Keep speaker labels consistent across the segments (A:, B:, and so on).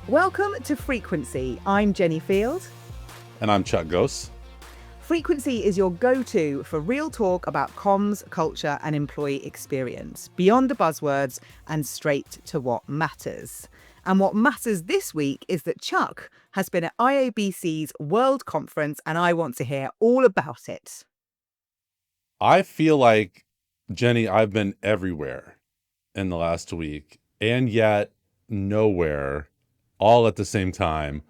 A: Welcome to Frequency. I'm Jenni Field.
B: And I'm Chuck Ghost.
A: Frequency is your go-to for real talk about comms, culture, and employee experience, beyond the buzzwords and straight to what matters. And what matters this week is that Chuck has been at IABC's World Conference, and I want to hear all about it.
B: I feel like, Jenni, I've been everywhere in the last week, and yet nowhere all at the same time.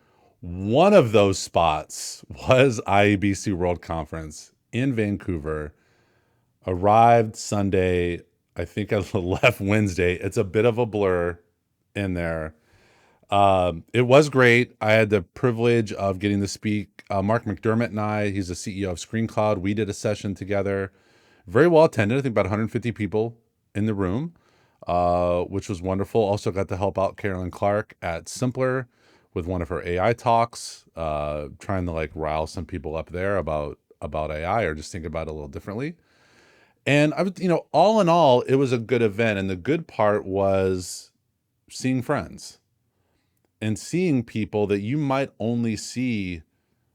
B: One of those spots was IABC World Conference in Vancouver. Arrived Sunday. I think I left Wednesday. It's a bit of a blur in there. It was great. I had the privilege of getting to speak. Mark McDermott and I, he's the CEO of ScreenCloud. We did a session together. Very well attended. I think about 150 people in the room, which was wonderful. Also got to help out Carolyn Clark at Simpler with one of her AI talks, trying to rile some people up there about AI or just think about it a little differently. And I was, all in all, it was a good event. And the good part was seeing friends and seeing people that you might only see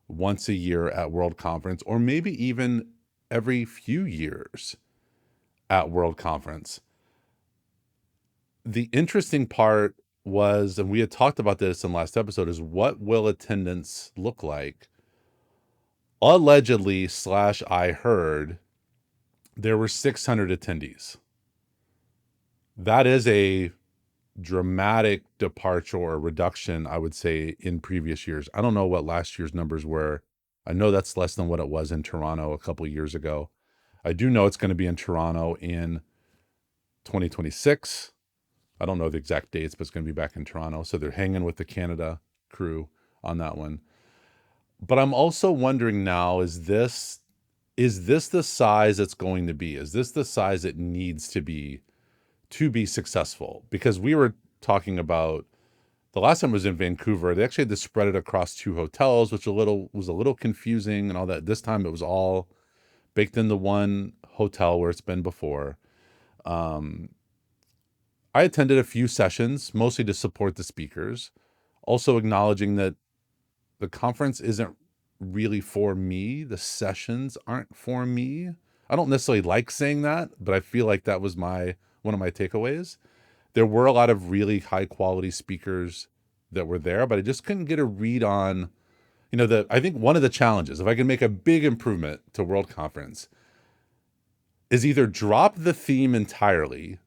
B: once a year at World Conference, or maybe even every few years at World Conference. The interesting part was, and we had talked about this in the last episode, is what will attendance look like? Allegedly, I heard, there were 600 attendees. That is a dramatic departure or reduction, I would say, in previous years. I don't know what last year's numbers were. I know that's less than what it was in Toronto a couple of years ago. I do know it's going to be in Toronto in 2026. I don't know the exact dates, but it's going to be back in Toronto. So they're hanging with the Canada crew on that one. But I'm also wondering now, is this the size it's going to be? Is this the size it needs to be successful? Because we were talking about, the last time I was in Vancouver, they actually had to spread it across 2 hotels, which was a little confusing and all that. This time it was all baked into one hotel where it's been before. I attended a few sessions, mostly to support the speakers, also acknowledging that the conference isn't really for me. The sessions aren't for me. I don't necessarily like saying that, but I feel like that was one of my takeaways. There were a lot of really high quality speakers that were there, but I just couldn't get a read on, I think one of the challenges, if I can make a big improvement to World Conference, is either drop the theme entirely,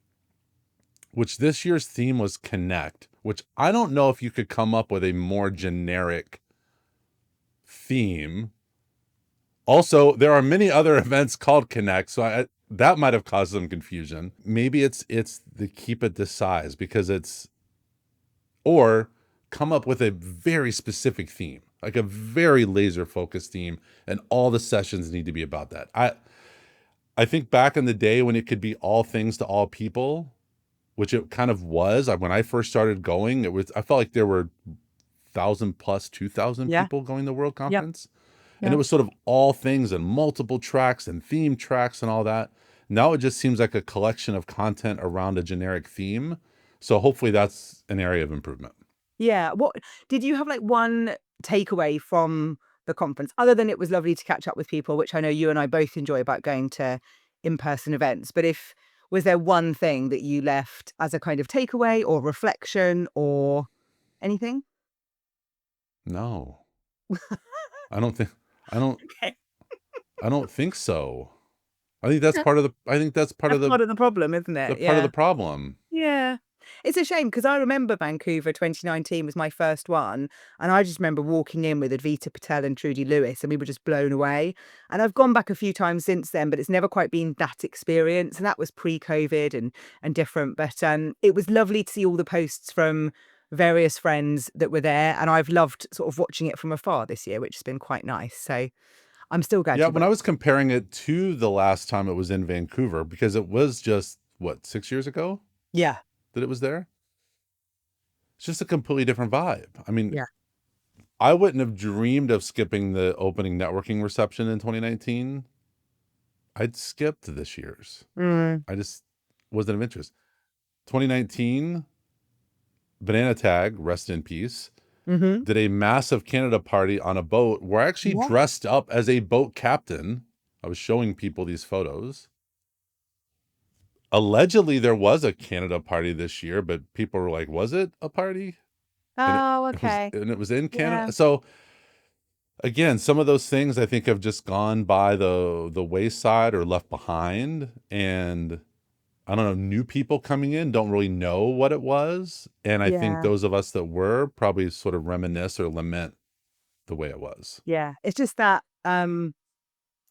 B: which this year's theme was Connect, which I don't know if you could come up with a more generic theme. Also, there are many other events called Connect, so that might have caused some confusion. Maybe it's the keep it this size, because or come up with a very specific theme, like a very laser focused theme, and all the sessions need to be about that. I think back in the day when it could be all things to all people, which it kind of was. When I first started going, I felt like there were 1,000 plus 2,000 people going to World Conference. Yep. And it was sort of all things and multiple tracks and theme tracks and all that. Now it just seems like a collection of content around a generic theme. So hopefully that's an area of improvement.
A: Yeah. What did you have one takeaway from the conference, other than it was lovely to catch up with people, which I know you and I both enjoy about going to in-person events? But was there one thing that you left as a kind of takeaway or reflection or anything?
B: No. I don't think so. I think that's part of the
A: problem, isn't it?
B: Part of the problem.
A: Yeah. It's a shame, because I remember Vancouver 2019 was my first one, and I just remember walking in with Advita Patel and Trudy Lewis, and we were just blown away. And I've gone back a few times since then, but it's never quite been that experience, and that was pre-COVID and different. But it was lovely to see all the posts from various friends that were there, and I've loved sort of watching it from afar this year, which has been quite nice. So I'm still glad.
B: Yeah, when I was comparing it to the last time it was in Vancouver, because it was just, 6 years ago?
A: Yeah.
B: That it was there? It's just a completely different vibe. I mean,
A: Yeah.
B: I wouldn't have dreamed of skipping the opening networking reception in 2019. I'd skipped this year's. I just wasn't of interest. 2019, Banana Tag, rest in peace,
A: Mm-hmm.
B: did a massive Canada party on a boat where I actually
A: Yeah.
B: dressed up as a boat captain. I was showing people these photos. Allegedly, there was a Canada party this year, but people were like, "Was it a party?" And
A: Oh, okay.
B: it was in
A: Yeah.
B: Canada. So again, some of those things I think have just gone by the wayside or left behind, and I don't know, new people coming in don't really know what it was, and I think
A: Yeah.
B: those of us that were probably sort of reminisce or lament the way it was.
A: Yeah. It's just that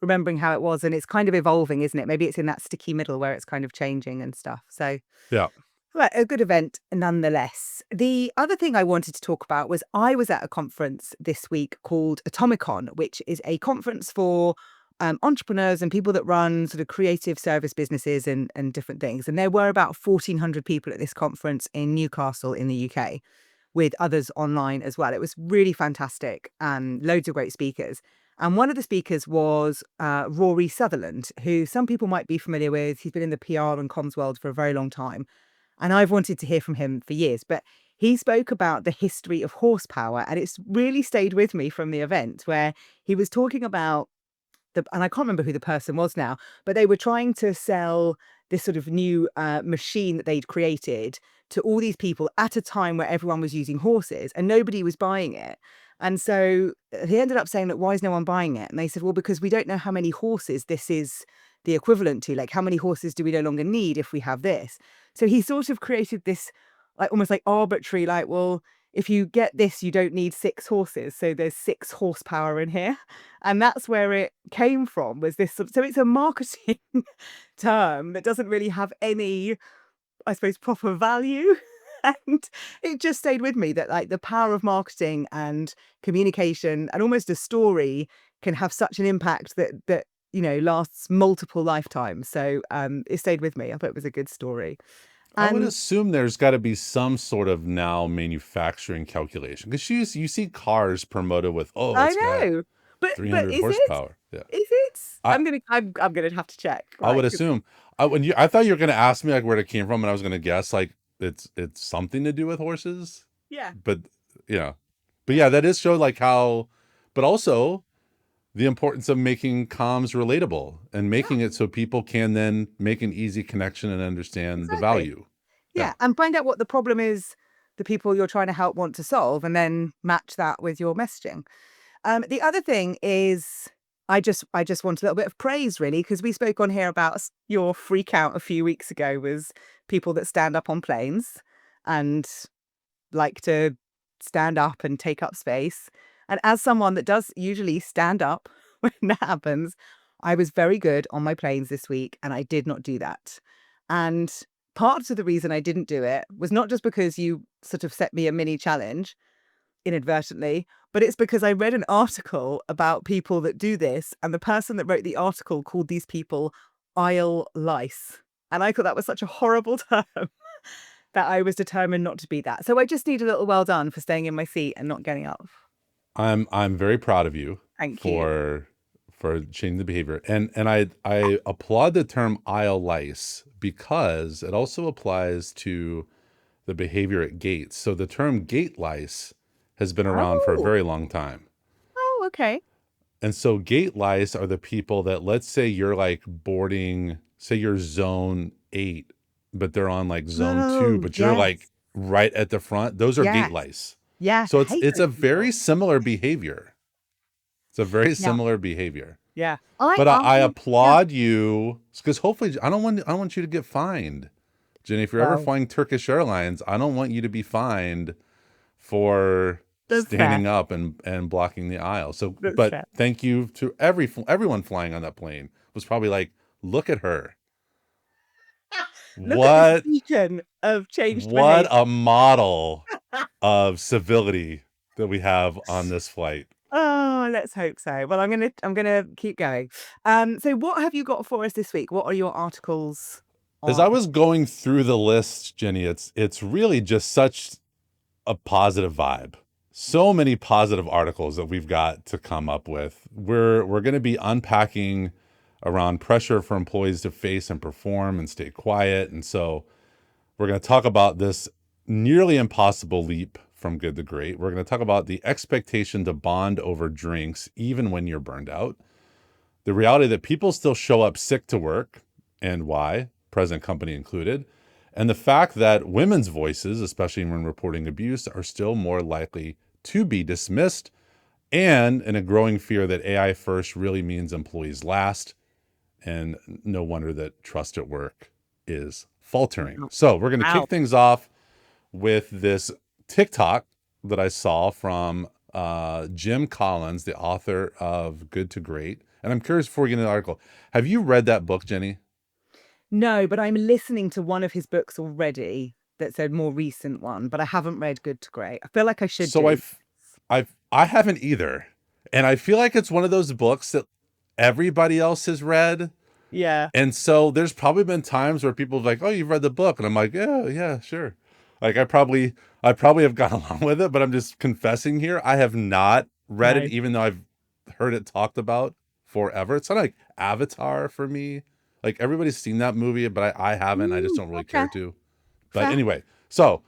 A: remembering how it was, and it's kind of evolving, isn't it? Maybe it's in that sticky middle where it's kind of changing and stuff. So,
B: Yeah.
A: right, a good event nonetheless. The other thing I wanted to talk about was I was at a conference this week called Atomicon, which is a conference for entrepreneurs and people that run sort of creative service businesses and different things. And there were about 1,400 people at this conference in Newcastle in the UK, with others online as well. It was really fantastic and loads of great speakers. And one of the speakers was Rory Sutherland, who some people might be familiar with. He's been in the PR and comms world for a very long time. And I've wanted to hear from him for years. But he spoke about the history of horsepower. And it's really stayed with me from the event where he was talking about and I can't remember who the person was now, but they were trying to sell this sort of new machine that they'd created to all these people at a time where everyone was using horses and nobody was buying it. And so he ended up saying, "Look, why is no one buying it?" And they said, "Well, because we don't know how many horses this is the equivalent to. Like, how many horses do we no longer need if we have this?" So he sort of created this, like almost like arbitrary, like, well, if you get this, you don't need 6 horses. So there's 6 horsepower in here. And that's where it came from, was this so it's a marketing term that doesn't really have any, I suppose, proper value. And it just stayed with me that, like, the power of marketing and communication and almost a story can have such an impact that lasts multiple lifetimes. So it stayed with me. I thought it was a good story.
B: I would
A: And
B: assume there's got to be some sort of now manufacturing calculation because you see cars promoted with, oh,
A: I
B: it's got
A: know, but
B: 300
A: is it?
B: horsepower. Yeah.
A: Is it?
B: I
A: I'm gonna have to check,
B: I would
A: right? 'Cause
B: assume. I thought you were going to ask me like where it came from, and I was going to guess like it's something to do with horses,
A: yeah,
B: but yeah, but yeah, that is show like how, but also the importance of making comms relatable and
A: yeah,
B: making it so people can then make an easy connection and understand the
A: exactly.
B: value.
A: Yeah,
B: Yeah.
A: and find out what the problem is the people you're trying to help want to solve, and then match that with your messaging. The other thing is I just want a little bit of praise really, because we spoke on here about your freak out a few weeks ago was people that stand up on planes and like to stand up and take up space. And as someone that does usually stand up when that happens, I was very good on my planes this week and I did not do that. And part of the reason I didn't do it was not just because you sort of set me a mini challenge inadvertently, but it's because I read an article about people that do this. And the person that wrote the article called these people aisle lice. And I thought that was such a horrible term that I was determined not to be that. So I just need a little well done for staying in my seat and not getting up.
B: I'm very proud of you
A: Thank you.
B: for changing the behavior. And I applaud the term aisle lice because it also applies to the behavior at gates. So the term gate lice has been around for a
A: Oh,
B: very long time.
A: oh, okay.
B: And so gate lice are the people that, let's say you're like boarding, say you're zone 8, but they're on like zone 2,
A: Oh,
B: but you're
A: yes,
B: like right at the front. Those are gate
A: yes,
B: lice.
A: yes.
B: So
A: I
B: it's
A: hate
B: it's
A: those
B: a very
A: people.
B: similar behavior. It's a very
A: Yeah,
B: similar behavior.
A: yeah.
B: But I
A: Yeah.
B: applaud you because hopefully I don't want you to get fined. Jenny, if you're ever
A: Well,
B: flying Turkish Airlines, I don't want you to be fined for
A: that's fair.
B: standing up and blocking the aisle. So,
A: That's
B: but
A: fair.
B: thank you to everyone flying on that plane was probably like, look at her.
A: Look at this
B: What
A: beacon of changed
B: what
A: behavior.
B: a model of civility that we have on this flight.
A: Oh, let's hope so. Well, I'm gonna keep going. So what have you got for us this week? What are your articles
B: As I
A: on?
B: was going through the list, Jenny, it's really just such a positive vibe. So many positive articles that we've got to come up with. We're going to be unpacking around pressure for employees to face and perform and stay quiet. And so we're going to talk about this nearly impossible leap from good to great. We're going to talk about the expectation to bond over drinks, even when you're burned out. The reality that people still show up sick to work and why, present company included. And the fact that women's voices, especially when reporting abuse, are still more likely to be dismissed. And in a growing fear that AI first really means employees last. And no wonder that trust at work is faltering.
A: Wow.
B: So we're going to
A: Wow.
B: kick things off with this TikTok that I saw from Jim Collins, the author of Good to Great. And I'm curious before we get into the article, have you read that book, Jenni?
A: No, but I'm listening to one of his books already that's a more recent one, but I haven't read Good to Great. I feel like I should
B: So
A: do.
B: I haven't either. And I feel like it's one of those books that everybody else has read.
A: Yeah.
B: And so there's probably been times where people are like, "Oh, you've read the book." And I'm like, "Yeah, yeah, sure." Like I probably have gone along with it, but I'm just confessing here. I have not read it,
A: No.
B: even though I've heard it talked about forever. It's kind of like Avatar for me. Like everybody's seen that movie, but I haven't. I just don't really
A: Okay.
B: care to. But
A: Fair.
B: anyway, so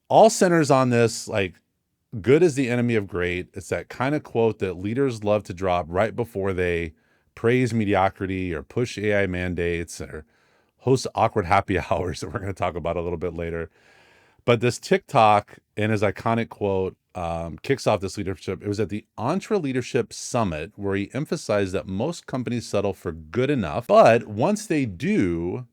B: all centers on this, like good is the enemy of great. It's that kind of quote that leaders love to drop right before they praise mediocrity or push AI mandates or host awkward happy hours that we're going to talk about a little bit later. But this TikTok and his iconic quote kicks off this leadership. It was at the Entre Leadership Summit where he emphasized that most companies settle for good enough, but once they do,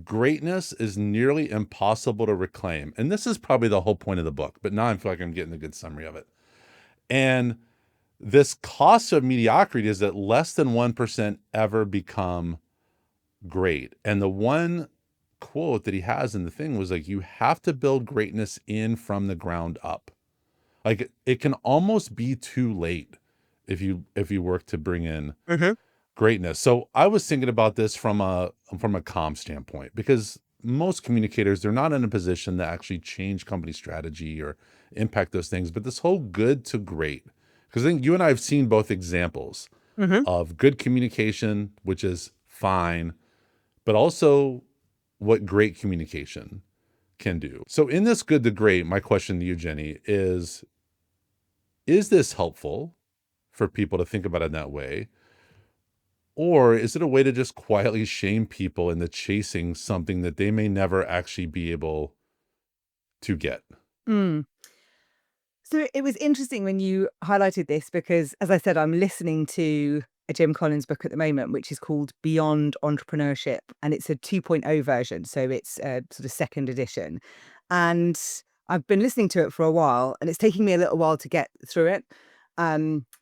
B: greatness is nearly impossible to reclaim. And this is probably the whole point of the book, but now I feel like I'm getting a good summary of it. And this cost of mediocrity is that less than 1% ever become great. And the one quote that he has in the thing was like, you have to build greatness in from the ground up. Like it can almost be too late if you work to bring in
A: Mhm.
B: greatness. So I was thinking about this from a comm standpoint because most communicators, they're not in a position to actually change company strategy or impact those things. But this whole good to great, because I think you and I have seen both examples
A: Mhm.
B: of good communication, which is fine, but also what great communication can do. So in this good to great, my question to you, Jenni, is this helpful for people to think about it in that way? Or is it a way to just quietly shame people into chasing something that they may never actually be able to get?
A: Mm. So it was interesting when you highlighted this because, as I said, I'm listening to a Jim Collins book at the moment, which is called Beyond Entrepreneurship, and it's a 2.0 version. So it's a sort of second edition. And I've been listening to it for a while, and it's taking me a little while to get through it,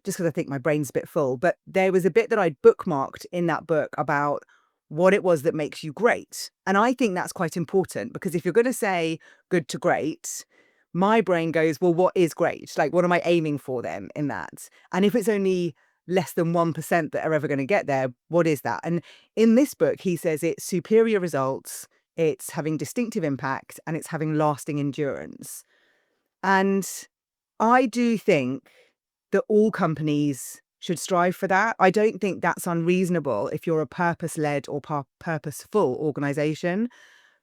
A: just because I think my brain's a bit full. But there was a bit that I bookmarked in that book about what it was that makes you great. And I think that's quite important because if you're going to say good to great, my brain goes, well, what is great? Like, what am I aiming for then in that? And if it's only less than 1% that are ever going to get there, what is that? And in this book, he says it's superior results, it's having distinctive impact, and it's having lasting endurance. And I do think that all companies should strive for that. I don't think that's unreasonable if you're a purpose led or purposeful organization,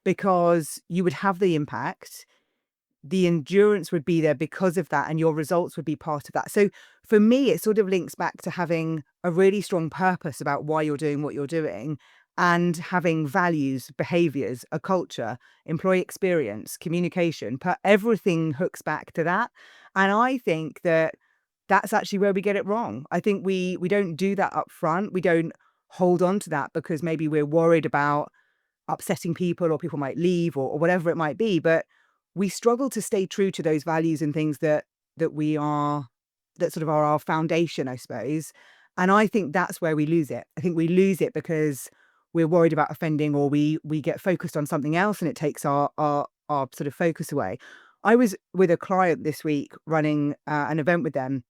A: because you would have the impact, the endurance would be there because of that, and your results would be part of that. So for me, it sort of links back to having a really strong purpose about why you're doing what you're doing and having values, behaviors, a culture, employee experience, communication, everything hooks back to that. And I think that that's actually where we get it wrong. I think we don't do that up front. We don't hold on to that because maybe we're worried about upsetting people or people might leave or whatever it might be, but we struggle to stay true to those values and things that we are, that sort of are our foundation, I suppose. And I think that's where we lose it. I think we lose it because we're worried about offending, or we get focused on something else and it takes our sort of focus away. I was with a client this week running an event with them,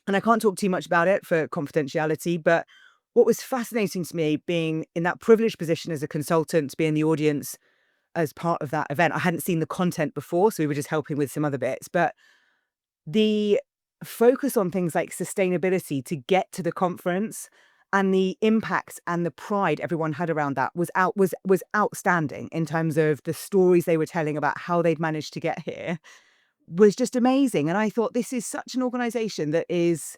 A: and I can't talk too much about it for confidentiality, but what was fascinating to me, being in that privileged position as a consultant, to be in the audience as part of that event, I hadn't seen the content before, so we were just helping with some other bits. But the focus on things like sustainability to get to the conference and the impact and the pride everyone had around that was outstanding in terms of the stories they were telling about how they'd managed to get here was just amazing. And I thought, this is such an organization that is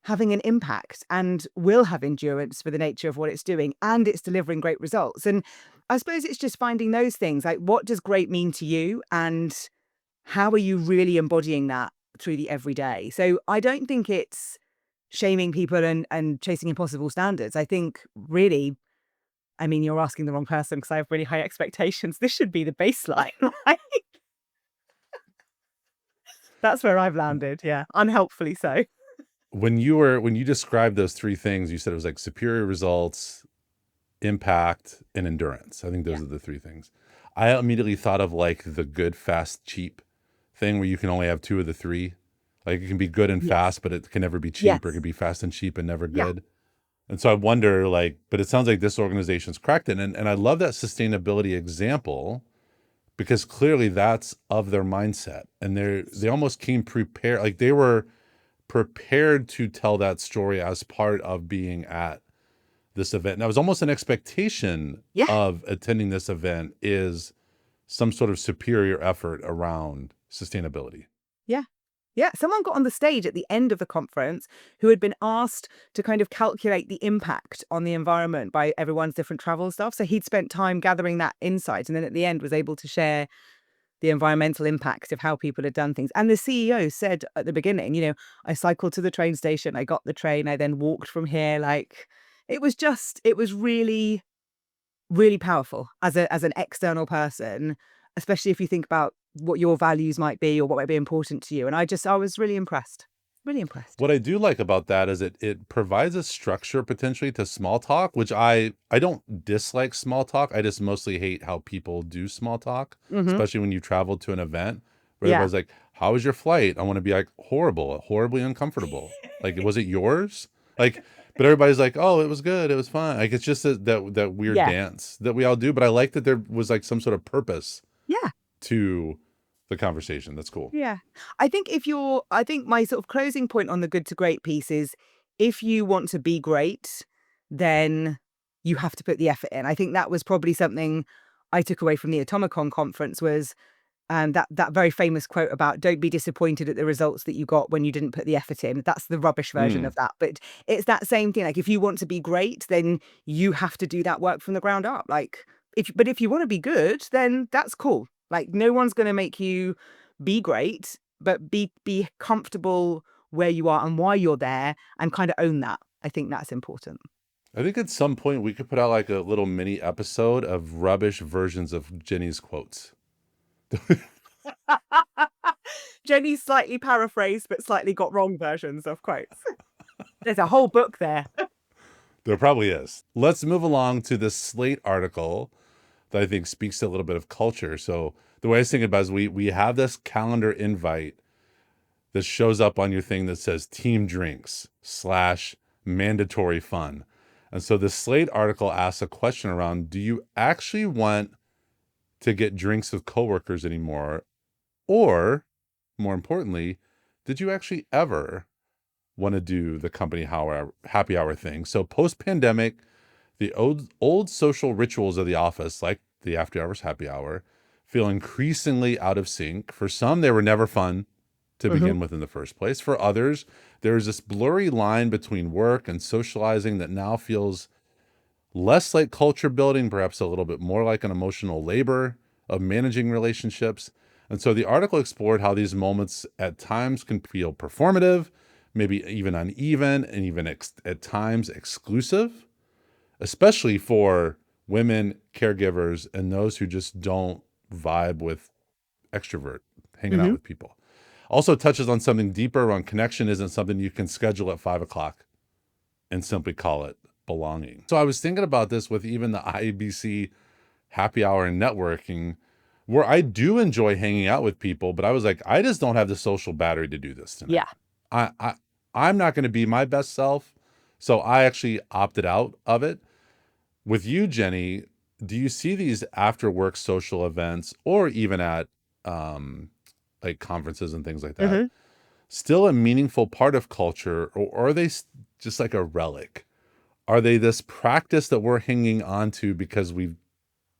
A: having an impact and will have endurance for the nature of what it's doing, and it's delivering great results. And I suppose it's just finding those things, like, what does great mean to you, and how are you really embodying that through the everyday? So I don't think it's shaming people and chasing impossible standards. I think really, I mean, you're asking the wrong person, because I have really high expectations. This should be the baseline, right? That's where I've landed. Yeah, unhelpfully so.
B: When you described those three things, you said it was like superior results, impact, and endurance. I think those
A: Yeah.
B: are the three things. I immediately thought of like the good, fast, cheap thing where you can only have two of the three. Like it can be good and
A: Yes.
B: fast, but it can never be cheap, or it can
A: Yes.
B: be fast and cheap and never
A: Yeah.
B: good. And so I wonder, like, but it sounds like this organization's cracked it. And I love that sustainability example, because clearly that's of their mindset. And they almost came prepared, like they were prepared to tell that story as part of being at this event. And that was almost an expectation
A: Yeah.
B: of attending this event, is some sort of superior effort around sustainability.
A: Yeah. Yeah. Someone got on the stage at the end of the conference who had been asked to kind of calculate the impact on the environment by everyone's different travel stuff. So he'd spent time gathering that insight, and then at the end was able to share the environmental impact of how people had done things. And the CEO said at the beginning, I cycled to the train station, I got the train, I then walked from here. Like, it was really, really powerful as an external person, especially if you think about what your values might be or what might be important to you. And I was really impressed. Really impressed.
B: What I do like about that is it provides a structure potentially to small talk, which I don't dislike small talk. I just mostly hate how people do small talk,
A: Hmm.
B: especially when you travel to an event where
A: Yeah.
B: everybody's like, "How was your flight?" I want to be like, "Horrible, horribly uncomfortable." Like, was it yours? Like, but everybody's like, "Oh, it was good, it was fine." Like, it's just that weird
A: Yeah.
B: dance that we all do. But I like that there was like some sort of purpose
A: Yeah.
B: to the conversation. That's cool.
A: Yeah. I think my sort of closing point on the good to great piece is, if you want to be great, then you have to put the effort in. I think that was probably something I took away from the Atomicon conference, was that very famous quote about, don't be disappointed at the results that you got when you didn't put the effort in. That's the rubbish version
B: Mm.
A: of that. But it's that same thing. Like, if you want to be great, then you have to do that work from the ground up. Like, if you want to be good, then that's cool. Like, no one's going to make you be great, but be comfortable where you are and why you're there, and kind of own that. I think that's important.
B: I think at some point we could put out like a little mini episode of rubbish versions of Jenny's quotes.
A: Jenny's slightly paraphrased but slightly got wrong versions of quotes. There's a whole book there.
B: There probably is. Let's move along to this Slate article that I think speaks to a little bit of culture. So the way I was thinking about it is we have this calendar invite that shows up on your thing that says team drinks / mandatory fun. And so the Slate article asks a question around, do you actually want to get drinks with coworkers anymore? Or more importantly, did you actually ever want to do the company happy hour thing? So post pandemic, the old social rituals of the office, like the after hours happy hour, feel increasingly out of sync. For some, they were never fun to
A: Hmm.
B: begin with in the first place. For others, there is this blurry line between work and socializing that now feels less like culture building, perhaps a little bit more like an emotional labor of managing relationships. And so the article explored how these moments at times can feel performative, maybe even uneven, and even at times exclusive, especially for women, caregivers, and those who just don't vibe with extrovert, hanging out
A: Hmm.
B: with people. Also touches on something deeper around connection isn't something you can schedule at 5 o'clock and simply call it belonging. So I was thinking about this with even the IABC happy hour and networking, where I do enjoy hanging out with people, but I was like, I just don't have the social battery to do this tonight.
A: Yeah.
B: I'm not going to be my best self. So I actually opted out of it. With you, Jenny, do you see these after work social events, or even at um, like conferences and things like that,
A: Hmm.
B: still a meaningful part of culture, or are they just like a relic Are they this practice that we're hanging on to because we've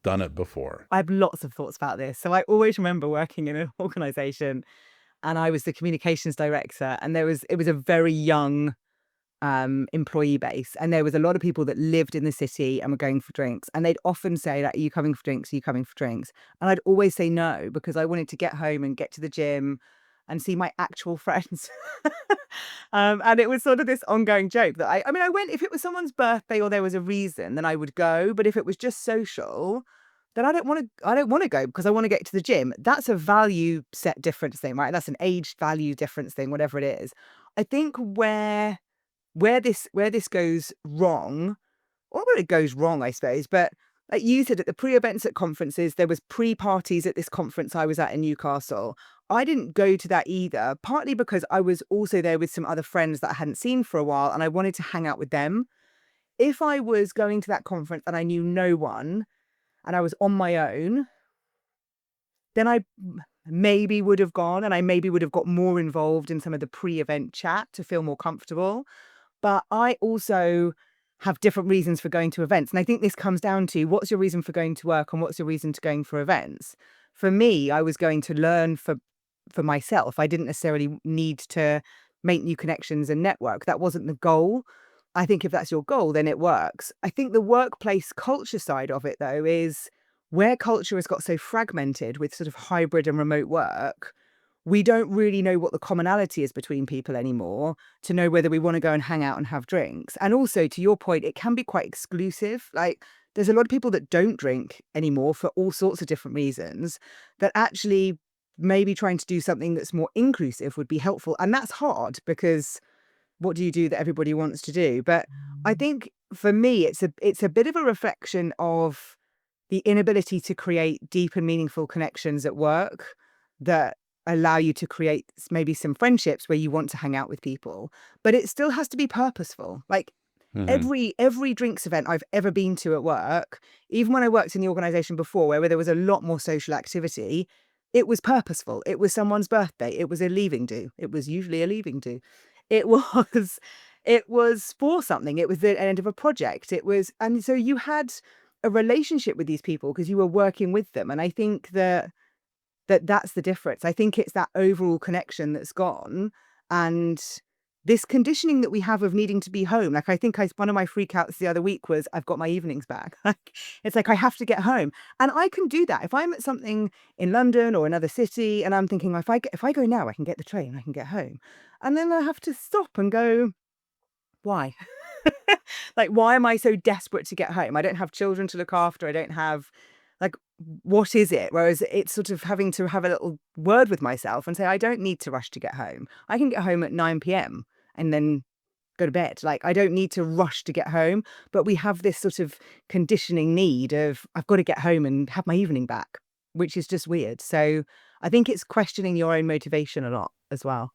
B: done it before?
A: I have lots of thoughts about this. So I always remember working in an organization and I was the communications director, and it was a very young employee base. And there was a lot of people that lived in the city and were going for drinks. And they'd often say, like, are you coming for drinks? Are you coming for drinks? And I'd always say no, because I wanted to get home and get to the gym and see my actual friends. And it was sort of this ongoing joke that I mean, I went if it was someone's birthday or there was a reason, then I would go. But if it was just social, then I don't want to go because I want to get to the gym. That's a value set difference thing, right? That's an age value difference thing, whatever it is. I think where this goes wrong, or where it goes wrong, I suppose, but like you said, at the pre-events at conferences, there was pre-parties at this conference I was at in Newcastle. I didn't go to that either, partly because I was also there with some other friends that I hadn't seen for a while and I wanted to hang out with them. If I was going to that conference and I knew no one and I was on my own, then I maybe would have gone and I maybe would have got more involved in some of the pre-event chat to feel more comfortable. But I also have different reasons for going to events. And I think this comes down to what's your reason for going to work and what's your reason to going for events? For me, I was going to learn for myself. I didn't necessarily need to make new connections and network. That wasn't the goal. I think if that's your goal, then it works. I think the workplace culture side of it, though, is where culture has got so fragmented with sort of hybrid and remote work, we don't really know what the commonality is between people anymore to know whether we want to go and hang out and have drinks. And also, to your point, it can be quite exclusive. Like, there's a lot of people that don't drink anymore for all sorts of different reasons, that actually maybe trying to do something that's more inclusive would be helpful. And that's hard because what do you do that everybody wants to do? But I think for me, it's a bit of a reflection of the inability to create deep and meaningful connections at work that allow you to create maybe some friendships where you want to hang out with people, but it still has to be purposeful. Like,
B: Hmm.
A: every drinks event I've ever been to at work, even when I worked in the organization before where there was a lot more social activity, it was purposeful. It was someone's birthday. It was a leaving do. It was usually a leaving do. It was it was for something. It was the end of a project. It was, and so you had a relationship with these people because you were working with them. And I think that's the difference. I think it's that overall connection that's gone, and this conditioning that we have of needing to be home. Like, I think one of my freakouts the other week was I've got my evenings back. Like, it's like I have to get home, and I can do that if I'm at something in London or another city, and I'm thinking if I go now, I can get the train, I can get home, and then I have to stop and go, why? Like, why am I so desperate to get home? I don't have children to look after. I don't have, like, what is it? Whereas it's sort of having to have a little word with myself and say, I don't need to rush to get home. I can get home at 9 p.m. and then go to bed. Like, I don't need to rush to get home. But we have this sort of conditioning need of, I've got to get home and have my evening back, which is just weird. So I think it's questioning your own motivation a lot as well.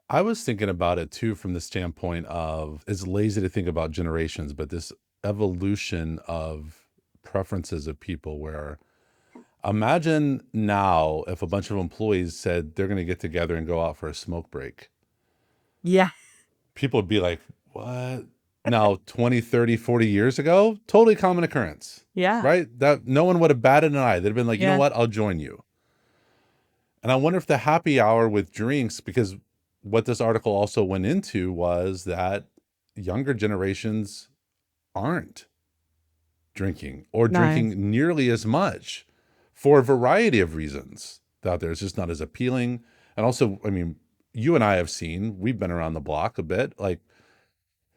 B: I was thinking about it too from the standpoint of it's lazy to think about generations, but this evolution of preferences of people where imagine now if a bunch of employees said they're going to get together and go out for a smoke break.
A: Yeah.
B: People would be like, what? Now, 20, 30, 40 years ago, totally common occurrence,
A: Yeah.
B: right? That no one would have batted an eye. They'd have been like, you know
A: Yeah.
B: what? I'll join you. And I wonder if the happy hour with drinks, because what this article also went into was that younger generations aren't drinking or
A: No.
B: drinking nearly as much for a variety of reasons out there. It's just not as appealing. And also, I mean, you and I have seen, we've been around the block a bit. Like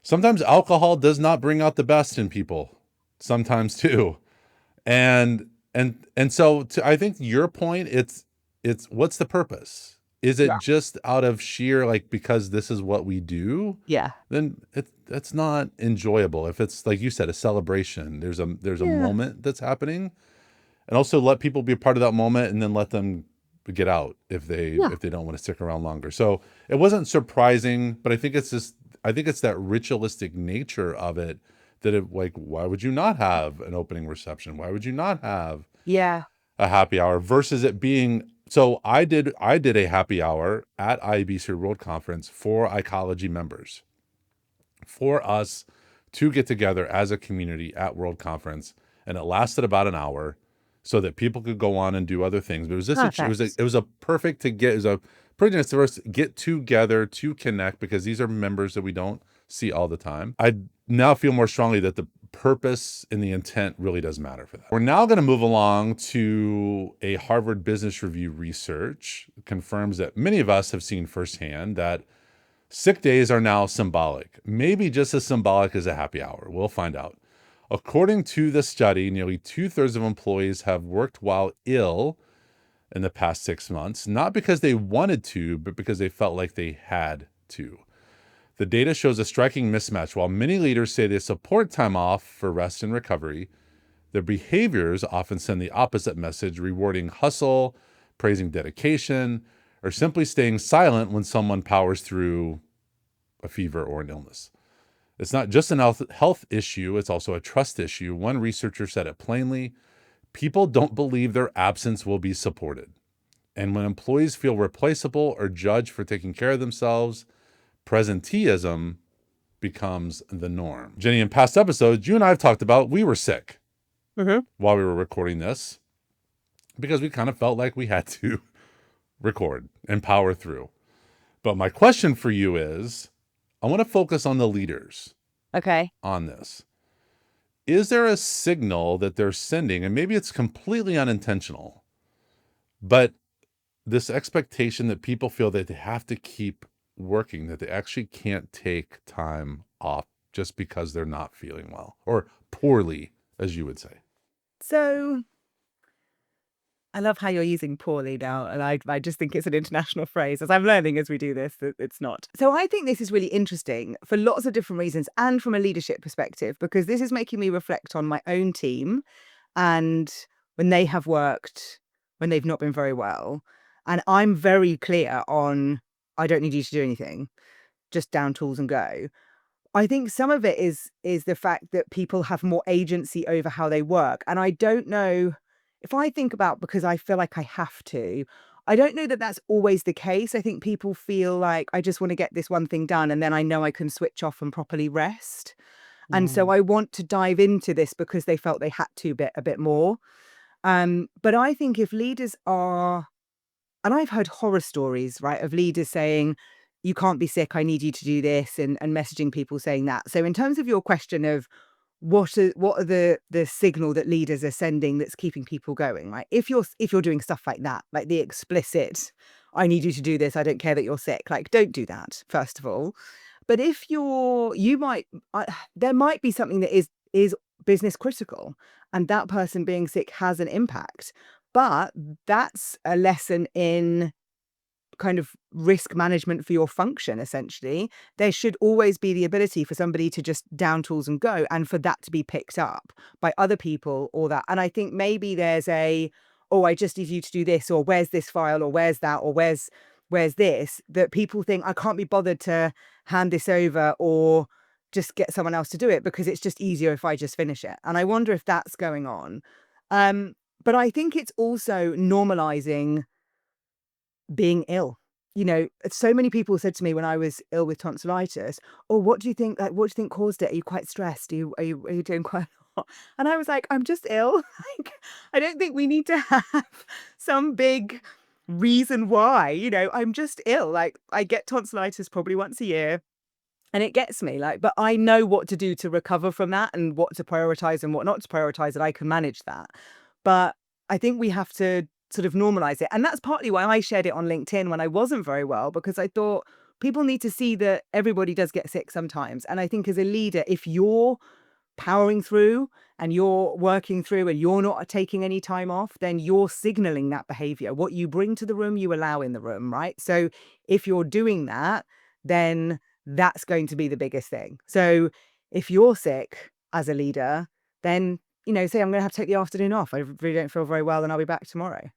B: sometimes alcohol does not bring out the best in people, sometimes too. And so I think your point, it's what's the purpose? Is it
A: Yeah.
B: just out of sheer like because this is what we do?
A: Yeah.
B: Then that's not enjoyable. If it's like you said, a celebration, there's a
A: Yeah.
B: moment that's happening, and also let people be a part of that moment, and then let them get out
A: Yeah.
B: if they don't want to stick around longer. So it wasn't surprising, but I think it's that ritualistic nature of it that it like why would you not have an opening reception? Why would you not have
A: Yeah.
B: a happy hour versus it being so I did a happy hour at IABC World Conference for Ecology members for us to get together as a community at World Conference, and it lasted about an hour so that people could go on and do other things. But it was just
A: Perfect.
B: it was a perfect to get, it was a pretty nice for us to get together to connect, because these are members that we don't see all the time. I now feel more strongly that the purpose and the intent really does matter for that. We're now going to move along to a Harvard Business Review research confirms that many of us have seen firsthand that sick days are now symbolic, maybe just as symbolic as a happy hour. We'll find out. According to the study, nearly 2/3 of employees have worked while ill in the past 6 months, not because they wanted to, but because they felt like they had to. The data shows a striking mismatch. While many leaders say they support time off for rest and recovery, their behaviors often send the opposite message, rewarding hustle, praising dedication, or simply staying silent when someone powers through a fever or an illness. It's not just an health issue, it's also a trust issue. One researcher said it plainly: people don't believe their absence will be supported. And when employees feel replaceable or judged for taking care of themselves, presenteeism becomes the norm. Jenni, in past episodes, you and I have talked about we were sick while we were recording this because we kind of felt like we had to record and power through. But my question for you is, I want to focus on the leaders
A: Okay.
B: on this. Is there a signal that they're sending, and maybe it's completely unintentional, but this expectation that people feel that they have to keep working, that they actually can't take time off just because they're not feeling well or poorly, as you would say?
A: So I love how you're using poorly now, and I just think it's an international phrase. As I'm learning as we do this, that it's not. So I think this is really interesting for lots of different reasons and from a leadership perspective, because this is making me reflect on my own team and when they have worked, when they've not been very well. And I'm very clear on, I don't need you to do anything, just down tools and go. I think some of it is the fact that people have more agency over how they work. And I don't know if I think about, because I feel like I have to, I don't know that that's always the case. I think people feel like I just want to get this one thing done and then I know I can switch off and properly rest. And so I want to dive into this because they felt they had to a bit more. But I think if leaders are, and I've heard horror stories, right, of leaders saying, you can't be sick, I need you to do this, and messaging people saying that. So in terms of your question of what are the signal that leaders are sending that's keeping people going, right? If you're doing stuff like that, like the explicit, I need you to do this, I don't care that you're sick, like don't do that, first of all. But if you might, there might be something that is business critical, and that person being sick has an impact. But that's a lesson in kind of risk management for your function, essentially. There should always be the ability for somebody to just down tools and go, and for that to be picked up by other people or that. And I think maybe there's oh, I just need you to do this, or where's this file, or where's that, or where's this, that people think I can't be bothered to hand this over or just get someone else to do it because it's just easier if I just finish it. And I wonder if that's going on. But I think it's also normalizing being ill. You know, so many people said to me when I was ill with tonsillitis, "Oh, what do you think? Like, what do you think caused it? Are you quite stressed? Are you doing quite a lot?" And I was like, "I'm just ill." Like, I don't think we need to have some big reason why. You know, I'm just ill. Like, I get tonsillitis probably once a year, and it gets me. Like, but I know what to do to recover from that, and what to prioritize and what not to prioritize, and I can manage that. But I think we have to sort of normalize it. And that's partly why I shared it on LinkedIn when I wasn't very well, because I thought people need to see that everybody does get sick sometimes. And I think as a leader, if you're powering through and you're working through and you're not taking any time off, then you're signaling that behavior. What you bring to the room, you allow in the room, right? So if you're doing that, then that's going to be the biggest thing. So if you're sick as a leader, then, you know, say I'm going to have to take the afternoon off. I really don't feel very well and I'll be back tomorrow.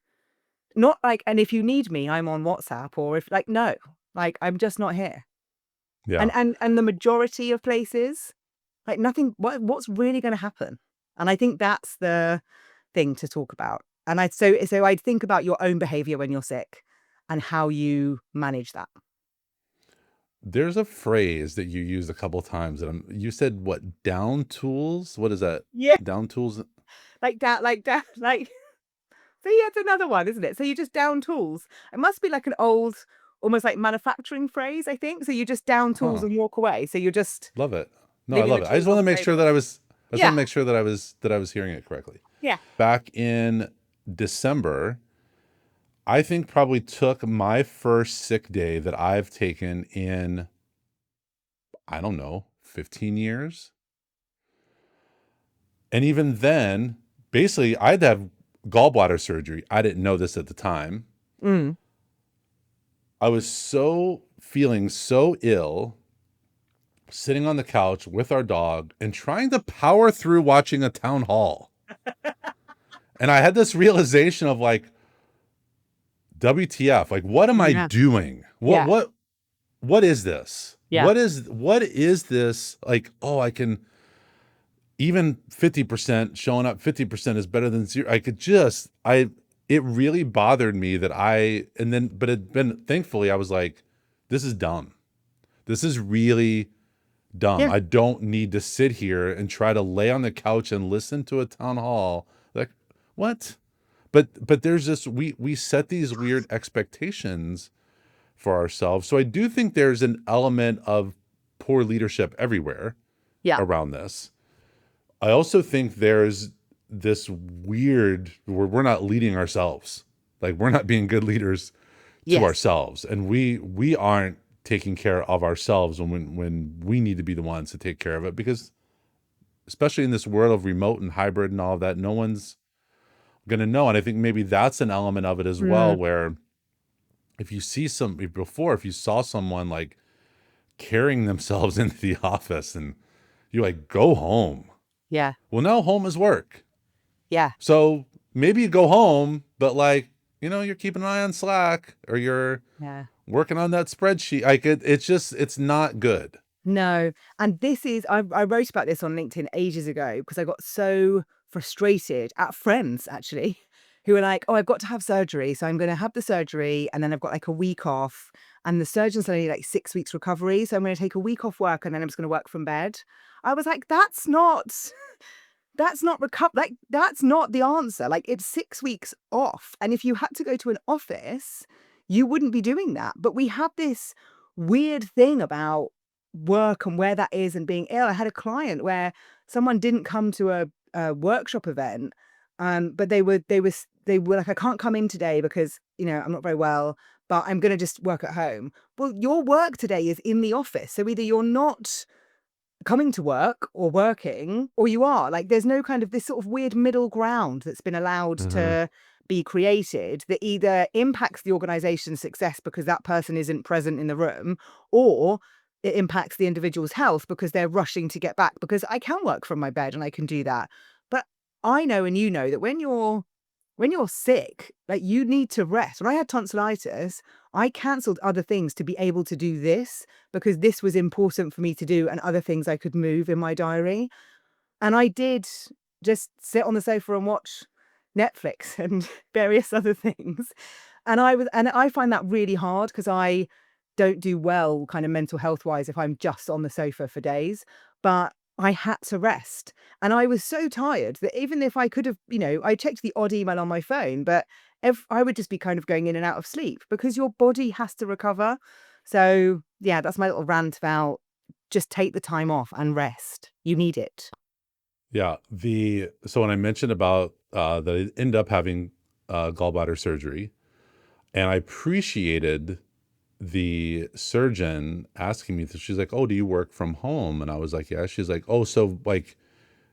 A: Not like, and if you need me, I'm on WhatsApp, or if like, no, like I'm just not here.
B: Yeah.
A: And the majority of places, like nothing, what's really going to happen? And I think that's the thing to talk about. And so I'd think about your own behavior when you're sick and how you manage that.
B: there's a phrase that you used a couple times that you said what, down tools? What is that?
A: Yeah.
B: Down tools?
A: Like that, like so yeah, it's another one, isn't it? So you just down tools. It must be like an old, almost like manufacturing phrase, I think. So you just down tools
B: Huh.
A: and walk away. So you're just
B: Love it. No, I
A: leaving the
B: love it. I just
A: tools
B: want
A: on
B: to
A: the
B: make sure
A: table.
B: that I was I just want
A: Yeah.
B: to make sure that I was hearing it correctly.
A: Yeah.
B: Back in December, I think probably took my first sick day that I've taken in, I don't know, 15 years. And even then, basically, I had to have gallbladder surgery. I didn't know this at the time.
A: Mm.
B: I was feeling so ill, sitting on the couch with our dog and trying to power through watching a town hall. And I had this realization of like, WTF, like, what am I
A: Yeah.
B: doing?
A: Yeah.
B: What is this?
A: Yeah.
B: What is this? Like, oh, I can even 50% showing up 50% is better than zero. It really bothered me that but it been, thankfully I was like, this is dumb. This is really dumb.
A: Yeah.
B: I don't need to sit here and try to lay on the couch and listen to a town hall. Like, what? But there's this, we set these weird expectations for ourselves. So I do think there's an element of poor leadership everywhere
A: Yeah.
B: around this. I also think there's this weird where we're not leading ourselves. Like, we're not being good leaders to
A: Yes.
B: ourselves. And we aren't taking care of ourselves when we need to be the ones to take care of it, because especially in this world of remote and hybrid and all of that, no one's going to know. And I think maybe that's an element of it as well,
A: Mm.
B: where if you saw someone like carrying themselves into the office and you like, go home.
A: Yeah.
B: Well, now home is work.
A: Yeah.
B: So maybe you go home, but like, you're keeping an eye on Slack or you're
A: Yeah.
B: working on that spreadsheet. Like it's not good.
A: No. And I wrote about this on LinkedIn ages ago because I got so frustrated at friends actually who were like, oh, I've got to have surgery. So I'm going to have the surgery and then I've got like a week off. And the surgeon's only like 6 weeks recovery. So I'm going to take a week off work and then I'm just going to work from bed. I was like, that's not the answer. Like, it's 6 weeks off. And if you had to go to an office, you wouldn't be doing that. But we have this weird thing about work and where that is and being ill. I had a client where someone didn't come to a workshop event, but they were like, I can't come in today because, I'm not very well, but I'm going to just work at home. Well, your work today is in the office. So either you're not coming to work or working, or you are. Like, there's no kind of this sort of weird middle ground that's been allowed
B: Mhm.
A: to be created that either impacts the organization's success because that person isn't present in the room, or it impacts the individual's health because they're rushing to get back. Because I can work from my bed and I can do that. But I know, and you know, that when you're sick, like, you need to rest. When I had tonsillitis, I cancelled other things to be able to do this because this was important for me to do and other things I could move in my diary. And I did just sit on the sofa and watch Netflix and various other things. And I find that really hard because I don't do well kind of mental health wise if I'm just on the sofa for days. But I had to rest. And I was so tired that even if I could have, I checked the odd email on my phone, but I would just be kind of going in and out of sleep because your body has to recover. So yeah, that's my little rant about just take the time off and rest. You need it.
B: Yeah. So when I mentioned about that I ended up having gallbladder surgery, and I appreciated the surgeon asking me, she's like, oh, do you work from home? And I was like, yeah. She's like, oh, so like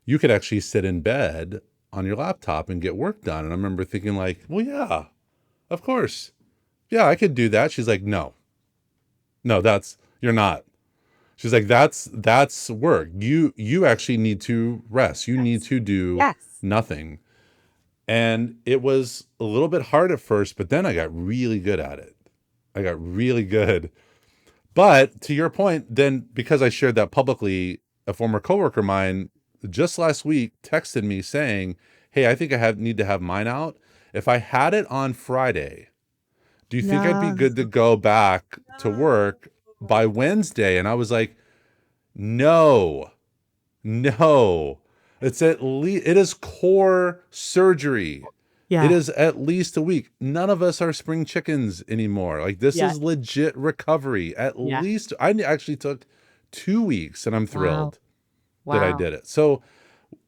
B: you could actually sit in bed on your laptop and get work done. And I remember thinking like, well, yeah, of course. Yeah, I could do that. She's like, no, you're not. She's like, that's work. You actually need to rest. You need
A: Yes.
B: to do
A: Yes.
B: nothing. And it was a little bit hard at first, but then I got really good at it. I got really good. But to your point, then because I shared that publicly, a former coworker of mine just last week texted me saying, hey, I think need to have mine out. If I had it on Friday, do you think I'd be
A: No.
B: good to go back to
A: No.
B: work by Wednesday. And I was like, no, it's at least, it is core surgery. It
A: Yeah.
B: is at least a week. None of us are spring chickens anymore. Like, this
A: Yeah.
B: is legit recovery. At
A: Yeah.
B: least I actually took 2 weeks, and I'm
A: Wow.
B: thrilled that I
A: Wow.
B: did it. So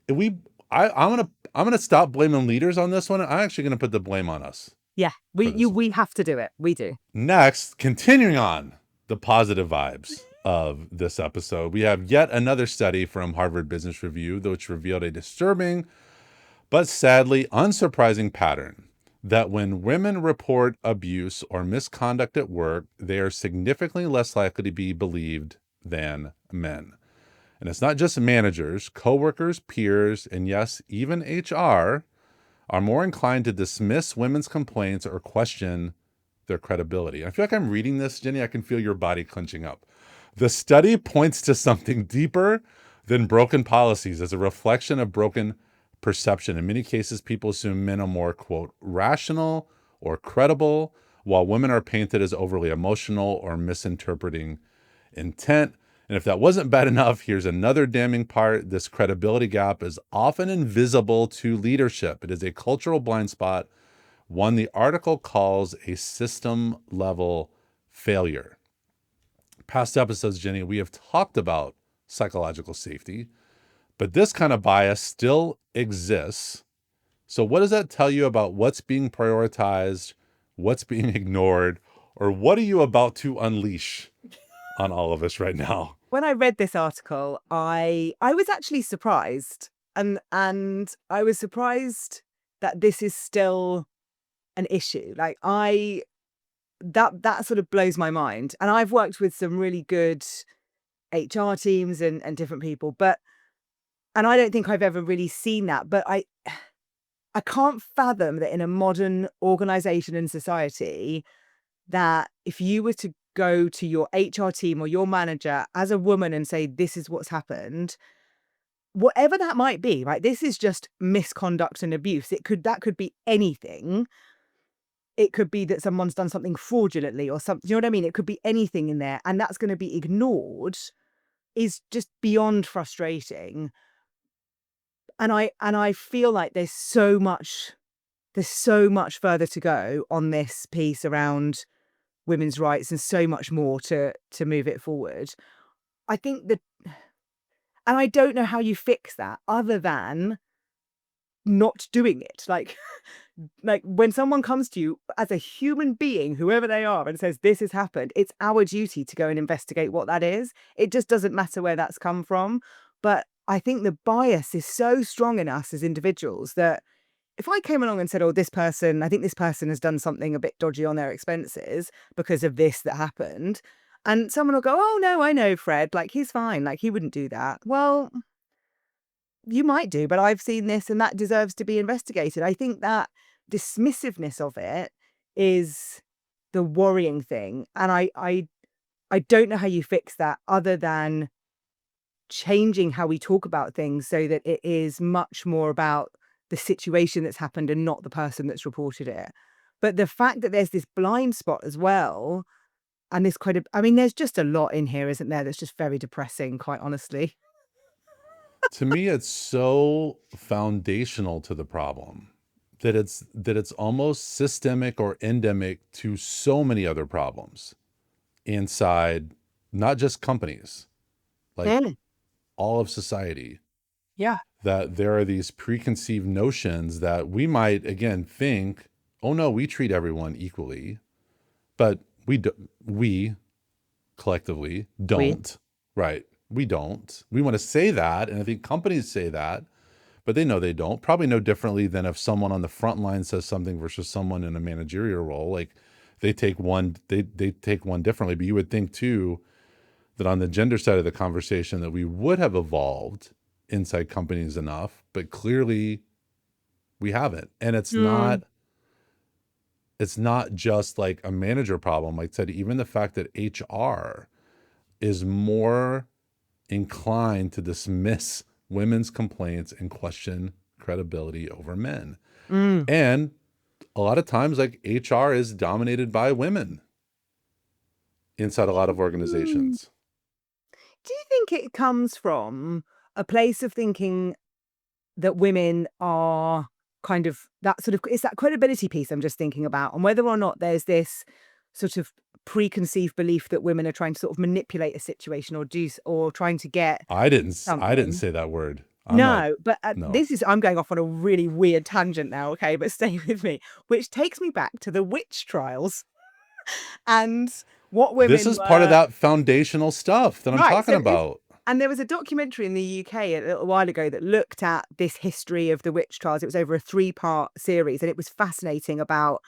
B: I'm gonna stop blaming leaders on this one. I'm actually gonna put the blame on us
A: Yeah.
B: for this one.
A: We have to do it. We do.
B: Next, continuing on the positive vibes of this episode, we have yet another study from Harvard Business Review, which revealed a disturbing but sadly unsurprising pattern that when women report abuse or misconduct at work, they are significantly less likely to be believed than men. And it's not just managers, coworkers, peers, and yes, even HR are more inclined to dismiss women's complaints or question their credibility. I feel like I'm reading this, Jenni. I can feel your body clenching up. The study points to something deeper than broken policies as a reflection of broken perception. In many cases, people assume men are more, quote, rational or credible, while women are painted as overly emotional or misinterpreting intent. And if that wasn't bad enough, here's another damning part. This credibility gap is often invisible to leadership. It is a cultural blind spot, one the article calls a system level failure. Past episodes, Jenni, we have talked about psychological safety, but this kind of bias still exists. So what does that tell you about what's being prioritized, what's being ignored, or what are you about to unleash on all of us right now?
A: When I read this article, I was actually surprised. And I was surprised that this is still an issue. Like, that sort of blows my mind. And I've worked with some really good HR teams and different people, and I don't think I've ever really seen that. But I can't fathom that in a modern organization and society, that if you were to go to your HR team or your manager as a woman and say, this is what's happened, whatever that might be, right? This is just misconduct and abuse. That could be anything. It could be that someone's done something fraudulently or something. You know what I mean? It could be anything in there, and that's going to be ignored, is just beyond frustrating. And I feel like there's so much further to go on this piece around women's rights, and so much more to move it forward. I think that, and I don't know how you fix that other than not doing it. Like when someone comes to you as a human being, whoever they are, and says this has happened, it's our duty to go and investigate what that is. It just doesn't matter where that's come from. But I think the bias is so strong in us as individuals that if I came along and said, oh, I think this person has done something a bit dodgy on their expenses because of this that happened. And someone will go, oh, no, I know Fred, like, he's fine. Like, he wouldn't do that. Well, you might do, but I've seen this and that deserves to be investigated. I think that dismissiveness of it is the worrying thing. And I don't know how you fix that other than changing how we talk about things so that it is much more about the situation that's happened and not the person that's reported it. But the fact that there's this blind spot as well, and this kind of, I mean, there's just a lot in here, isn't there? That's just very depressing, quite honestly.
B: To me, it's so foundational to the problem that it's almost systemic or endemic to so many other problems inside not just companies, like
A: Yeah.
B: all of society.
A: Yeah.
B: That there are these preconceived notions that we might again think, oh no, we treat everyone equally, but we collectively
A: We.
B: don't, right? We don't. We want to say that, and I think companies say that, but they know they don't. Probably no differently than if someone on the front line says something versus someone in a managerial role. Like they take one differently. But you would think too that on the gender side of the conversation that we would have evolved inside companies enough, but clearly we haven't. And
A: Mm,
B: it's not just like a manager problem. Like I said, even the fact that HR is more inclined to dismiss women's complaints and question credibility over men.
A: mm.
B: And a lot of times, like HR is dominated by women. inside a lot of
A: Hmm.
B: organizations.
A: Do you think it comes from a place of thinking that women are kind of that sort of it's that credibility piece I'm just thinking about, and whether or not there's this sort of preconceived belief that women are trying to sort of manipulate a situation or or trying to get
B: I didn't
A: something.
B: say that word. I'm not.
A: No, but
B: No.
A: this is I'm going off on a really weird tangent now, okay, but stay with me, which takes me back to the witch trials and what
B: This
A: women
B: is part of
A: were
B: that foundational stuff that I'm
A: right.
B: talking
A: So if
B: about.
A: and there was a documentary in the UK a little while ago that looked at this history of the witch trials. It was over a 3-part series, and it was fascinating about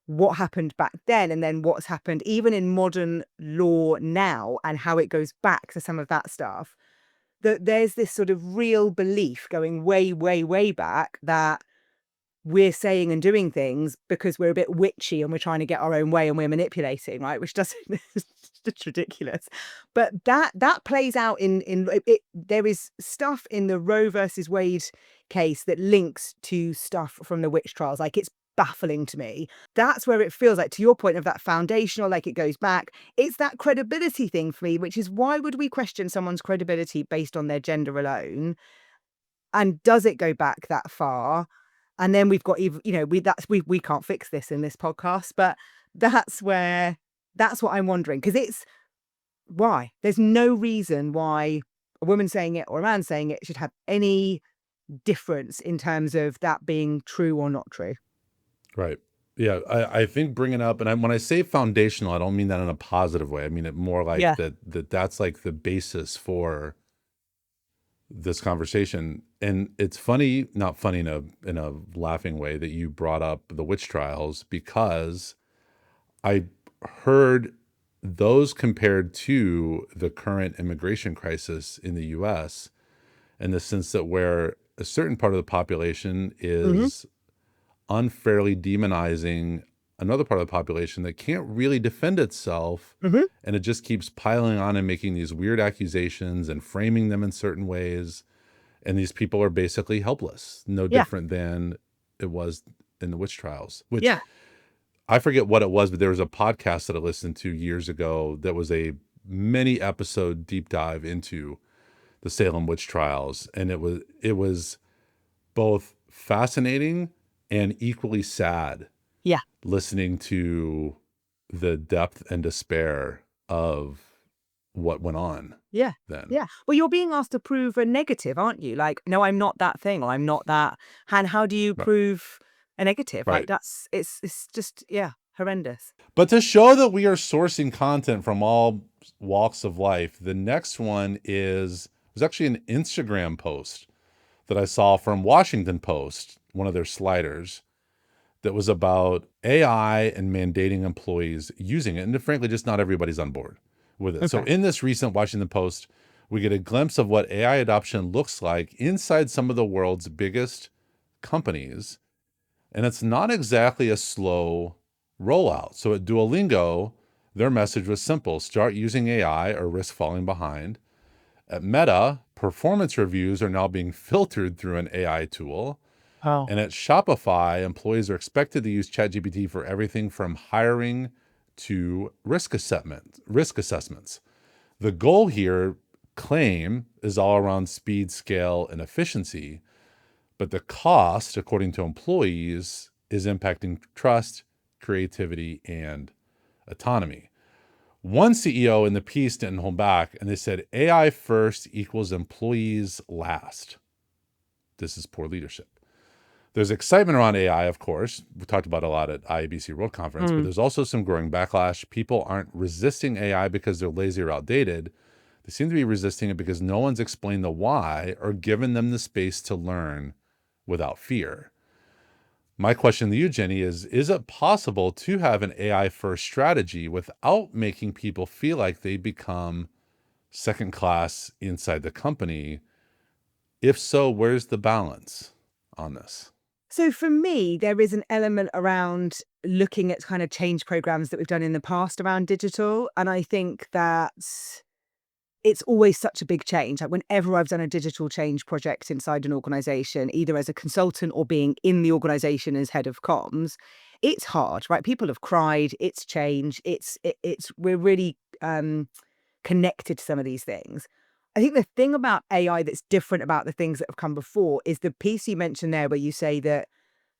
A: what happened back then and then what's happened even in modern law now and how it goes back to some of that stuff. That there's this sort of real belief going way, way, way back that we're saying and doing things because we're a bit witchy and we're trying to get our own way and we're manipulating, right? Which doesn't it's just ridiculous. But that plays out in there is stuff in the Roe versus Wade case that links to stuff from the witch trials. Like it's baffling to me. That's where it feels like, to your point of that foundational, like it goes back. It's that credibility thing for me, which is why would we question someone's credibility based on their gender alone? And does it go back that far? And then we've got even, we can't fix this in this podcast, but that's where that's what I'm wondering. Because it's why? There's no reason why a woman saying it or a man saying it should have any difference in terms of that being true or not true.
B: Right. Yeah. I think bringing up, and when I say foundational, I don't mean that in a positive way. I mean it more like
A: Yeah.
B: that's like the basis for this conversation. And it's funny, not funny in a laughing way, that you brought up the witch trials, because I heard those compared to the current immigration crisis in the US, in the sense that where a certain part of the population
A: Hmm.
B: is unfairly demonizing another part of the population that can't really defend itself,
A: Hmm.
B: and it just keeps piling on and making these weird accusations and framing them in certain ways, and these people are basically helpless, no
A: Yeah.
B: different than it was in the witch trials, which
A: Yeah.
B: I forget what it was, but there was a podcast that I listened to years ago that was a many episode deep dive into the Salem witch trials, and it was both fascinating and equally sad
A: Yeah.
B: listening to the depth and despair of what went on
A: Yeah.
B: then.
A: Yeah. Well, you're being asked to prove a negative, aren't you? Like, no, I'm not that thing, or I'm not that. And how do you
B: Right.
A: prove a negative? Like
B: Right.
A: that's it's just yeah, horrendous.
B: But to show that we are sourcing content from all walks of life, the next one was actually an Instagram post that I saw from Washington Post, one of their sliders, that was about AI and mandating employees using it. And frankly, just not everybody's on board with it. So
A: Okay.
B: in this recent Washington Post, we get a glimpse of what AI adoption looks like inside some of the world's biggest companies. And it's not exactly a slow rollout. So at Duolingo, their message was simple: start using AI or risk falling behind. At Meta, performance reviews are now being filtered through an AI tool.
A: Oh.
B: And at Shopify, employees are expected to use ChatGPT for everything from hiring to risk assessments. The goal here, claim, is all around speed, scale, and efficiency, but the cost, according to employees, is impacting trust, creativity, and autonomy. One CEO in the piece didn't hold back, and they said AI first equals employees last. This is poor leadership. There's excitement around AI, of course. We talked about a lot at IABC World Conference, but
A: Mm.
B: there's also some growing backlash. People aren't resisting AI because they're lazy or outdated. They seem to be resisting it because no one's explained the why or given them the space to learn without fear. My question to you, Jenni, is it possible to have an AI first strategy without making people feel like they become second class inside the company? If so, where's the balance on this?
A: So for me, there is an element around looking at kind of change programs that we've done in the past around digital. And I think that it's always such a big change. Like whenever I've done a digital change project inside an organization, either as a consultant or being in the organization as head of comms, it's hard, right? People have cried, it's change, we're really connected to some of these things. I think the thing about AI that's different about the things that have come before is the piece you mentioned there where you say that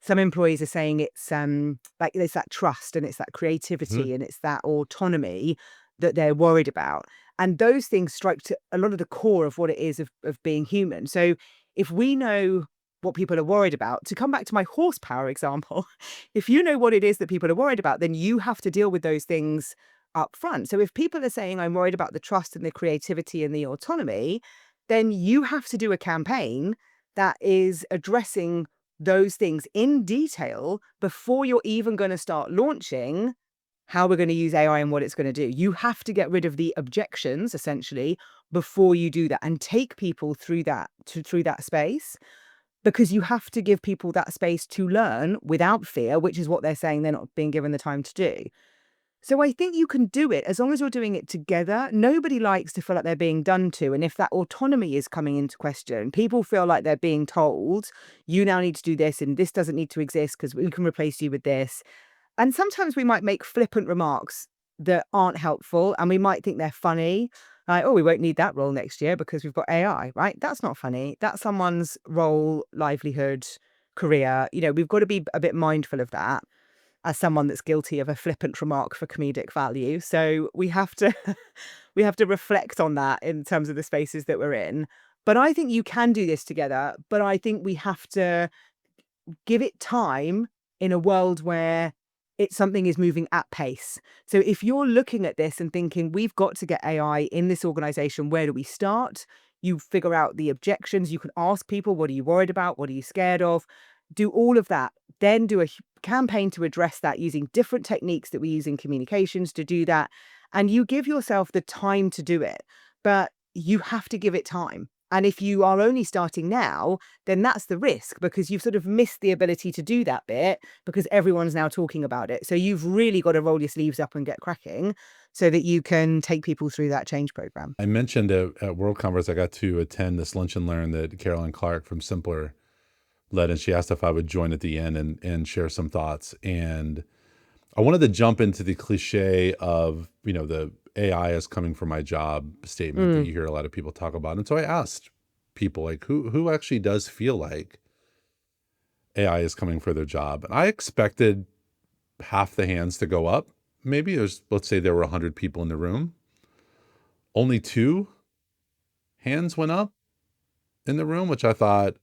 A: some employees are saying it's like there's that trust and it's that
B: Mhm.
A: creativity and it's that autonomy that they're worried about. And those things strike to a lot of the core of what it is of being human. So if we know what people are worried about, to come back to my horsepower example, if you know what it is that people are worried about, then you have to deal with those things up front. So if people are saying, I'm worried about the trust and the creativity and the autonomy, then you have to do a campaign that is addressing those things in detail before you're even going to start launching how we're going to use AI and what it's going to do. You have to get rid of the objections essentially before you do that and take people through through that space, because you have to give people that space to learn without fear, which is what they're saying they're not being given the time to do. So I think you can do it as long as you're doing it together. Nobody likes to feel like they're being done to. And if that autonomy is coming into question, people feel like they're being told, you now need to do this and this doesn't need to exist because we can replace you with this. And sometimes we might make flippant remarks that aren't helpful and we might think they're funny. Like, oh, we won't need that role next year because we've got AI, right? That's not funny. That's someone's role, livelihood, career. We've got to be a bit mindful of that as someone that's guilty of a flippant remark for comedic value. So we have to we have to reflect on that in terms of the spaces that we're in. But I think you can do this together. But I think we have to give it time in a world where something is moving at pace. So if you're looking at this and thinking, we've got to get AI in this organization, where do we start? You figure out the objections. You can ask people, what are you worried about? What are you scared of? Do all of that. Then do a campaign to address that using different techniques that we use in communications to do that. And you give yourself the time to do it, but you have to give it time. And if you are only starting now, then that's the risk, because you've sort of missed the ability to do that bit because everyone's now talking about it. So you've really got to roll your sleeves up and get cracking so that you can take people through that change program.
B: I mentioned at World Conference, I got to attend this lunch and learn that Caroline Clark from Simpler led, and she asked if I would join at the end and share some thoughts. And I wanted to jump into the cliche of, the AI is coming for my job statement that
A: Mm.
B: you hear a lot of people talk about. And so I asked people, like, who actually does feel like AI is coming for their job? And I expected half the hands to go up. Maybe let's say there were 100 people in the room. Only 2 hands went up in the room, which I thought,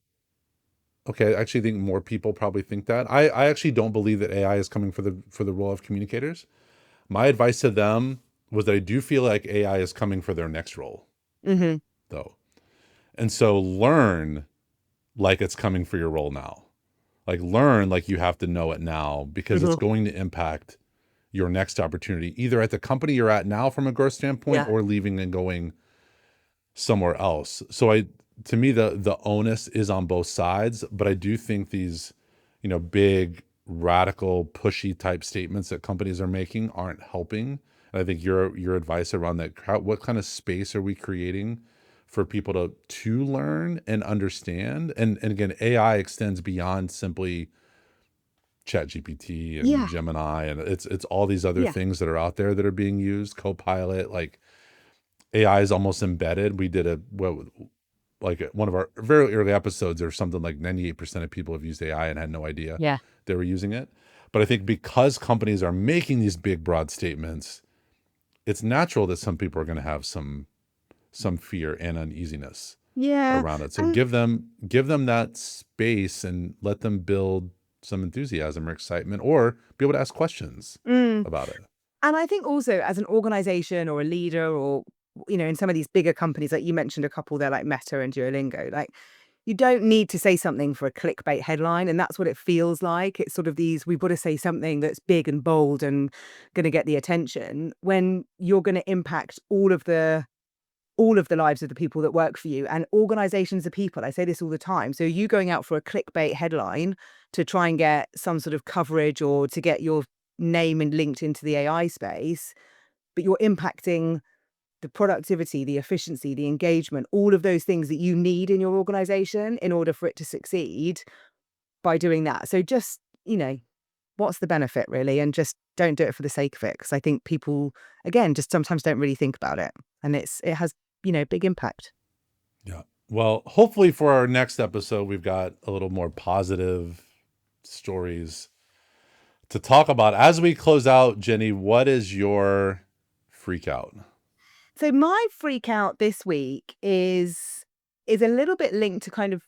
B: okay, I actually think more people probably think that. I actually don't believe that AI is coming for the role of communicators. My advice to them was that I do feel like AI is coming for their next role,
A: Hmm.
B: though. And so learn like it's coming for your role now. Like, learn like you have to know it now, because it's
A: Hmm.
B: going to impact your next opportunity, either at the company you're at now from a growth standpoint,
A: Yeah.
B: or leaving and going somewhere else. So to me, the onus is on both sides, but I do think these, big, radical, pushy type statements that companies are making aren't helping. And I think your advice around that, what kind of space are we creating for people to learn and understand? And again, AI extends beyond simply ChatGPT and
A: Yeah.
B: Gemini, and it's all these other
A: Yeah.
B: things that are out there that are being used. Copilot, like, AI is almost embedded. We did like one of our very early episodes, there's something like 98% of people have used AI and had no idea
A: Yeah.
B: they were using it. But I think because companies are making these big, broad statements, it's natural that some people are going to have some fear and uneasiness
A: Yeah.
B: around it. So
A: And
B: give them that space and let them build some enthusiasm or excitement, or be able to ask questions
A: mm,
B: about it.
A: and I think also as an organization or a leader, or in some of these bigger companies, like you mentioned a couple there, like Meta and Duolingo, like you don't need to say something for a clickbait headline. And that's what it feels like. It's sort of these, we've got to say something that's big and bold and going to get the attention, when you're going to impact all of the lives of the people that work for you. And organizations are people. I say this all the time. So you going out for a clickbait headline to try and get some sort of coverage or to get your name and linked into the AI space, but you're impacting the productivity, the efficiency, the engagement, all of those things that you need in your organization in order for it to succeed by doing that. So just, what's the benefit really? And just don't do it for the sake of it. Because I think people, again, just sometimes don't really think about it. And it has, big impact.
B: Yeah. Well, hopefully for our next episode, we've got a little more positive stories to talk about. As we close out, Jenni, what is your freak out?
A: So my freak out this week is a little bit linked to kind of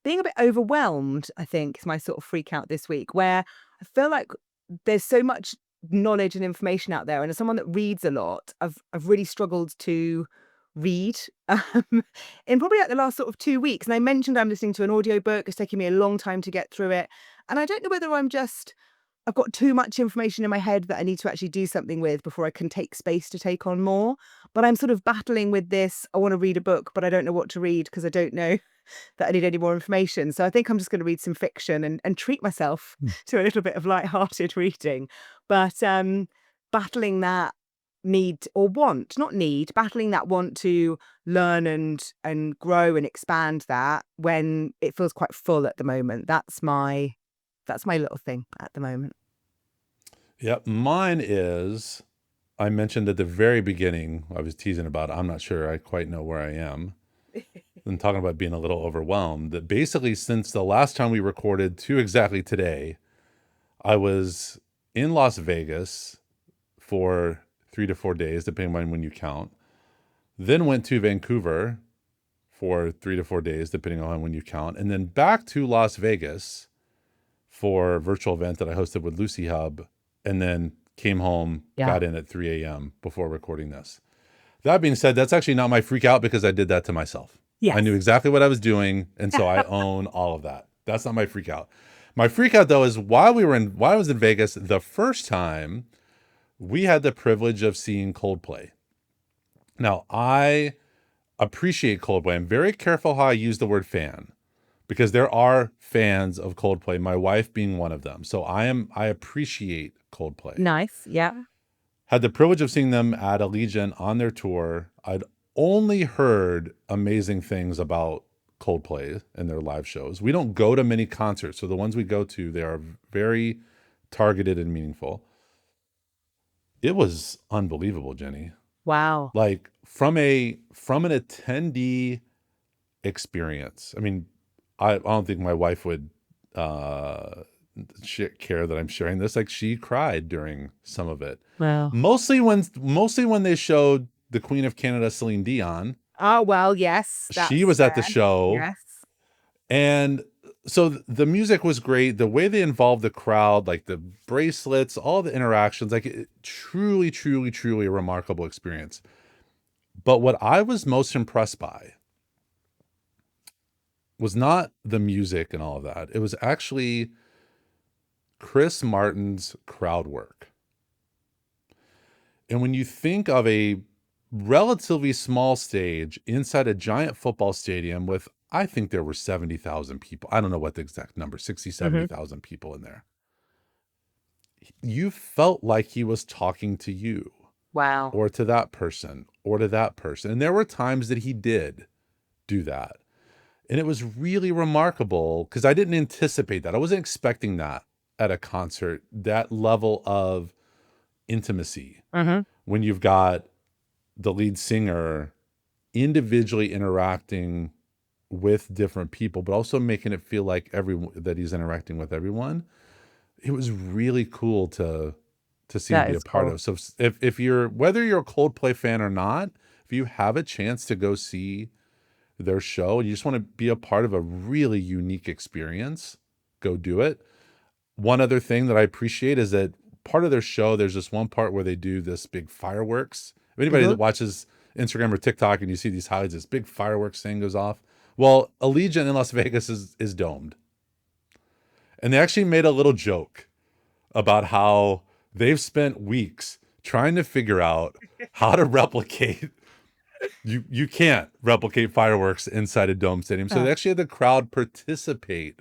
A: being a bit overwhelmed, I think, is my sort of freak out this week, where I feel like there's so much knowledge and information out there. And as someone that reads a lot, I've really struggled to read in probably like the last sort of 2 weeks. And I mentioned I'm listening to an audiobook. It's taking me a long time to get through it. And I don't know whether I've got too much information in my head that I need to actually do something with before I can take space to take on more. But I'm sort of battling with this. I want to read a book, but I don't know what to read because I don't know that I need any more information. So I think I'm just going to read some fiction and treat myself to a little bit of light-hearted reading. But battling that battling that want to learn and grow and expand that when it feels quite full at the moment. That's my little thing at the moment.
B: Yeah, mine is, I mentioned at the very beginning, I was teasing about, I'm not sure I quite know where I am. And talking about being a little overwhelmed, that basically since the last time we recorded to exactly today, I was in Las Vegas for 3 to 4 days, depending on when you count. Then went to Vancouver for 3 to 4 days, depending on when you count. And then back to Las Vegas for a virtual event that I hosted with Lucy Hub, and then came home, got in at 3 a.m. before recording this. That being said, that's actually not my freak out because I did that to myself.
A: Yes.
B: I knew exactly what I was doing, and so I own all of that. That's not my freak out. My freak out, though, is while I was in Vegas, the first time we had the privilege of seeing Coldplay. Now, I appreciate Coldplay. I'm very careful how I use the word fan, because there are fans of Coldplay, my wife being one of them. So I appreciate Coldplay.
A: Nice. Yeah.
B: Had the privilege of seeing them at Allegiant on their tour. I'd only heard amazing things about Coldplay and their live shows. We don't go to many concerts, so the ones we go to, they are very targeted and meaningful. It was unbelievable, Jenni.
A: Wow.
B: Like from an attendee experience. I mean, I don't think my wife would care that I'm sharing this. Like, she cried during some of it.
A: Wow.
B: Mostly when they showed the Queen of Canada, Celine Dion.
A: Oh, well, yes.
B: She was at the show.
A: Yes.
B: And so the music was great. The way they involved the crowd, like the bracelets, all the interactions, like truly, truly, truly a remarkable experience. But what I was most impressed by was not the music and all of that. It was actually Chris Martin's crowd work. And when you think of a relatively small stage inside a giant football stadium with, I think there were 70,000 people. I don't know what the exact number, 60, 70,000 people in there. You felt like he was talking to you.
A: Wow.
B: Or to that person, or to that person. And there were times that he did do that. And it was really remarkable because I didn't anticipate that. I wasn't expecting that at a concert, that level of intimacy. When you've got the lead singer individually interacting with different people, but also making it feel like that he's interacting with everyone. It was really cool to see and be a part of. So if you're, whether you're a Coldplay fan or not, if you have a chance to go see their show and you just want to be a part of a really unique experience, go do it. One other thing that I appreciate is that part of their show, there's this one part where they do this big fireworks. If anybody that watches Instagram or TikTok and you see these highlights, this big fireworks thing goes off. Well, Allegiant in Las Vegas is domed. And they actually made a little joke about how they've spent weeks trying to figure out how to replicate. You can't replicate fireworks inside a dome stadium. So they actually had the crowd participate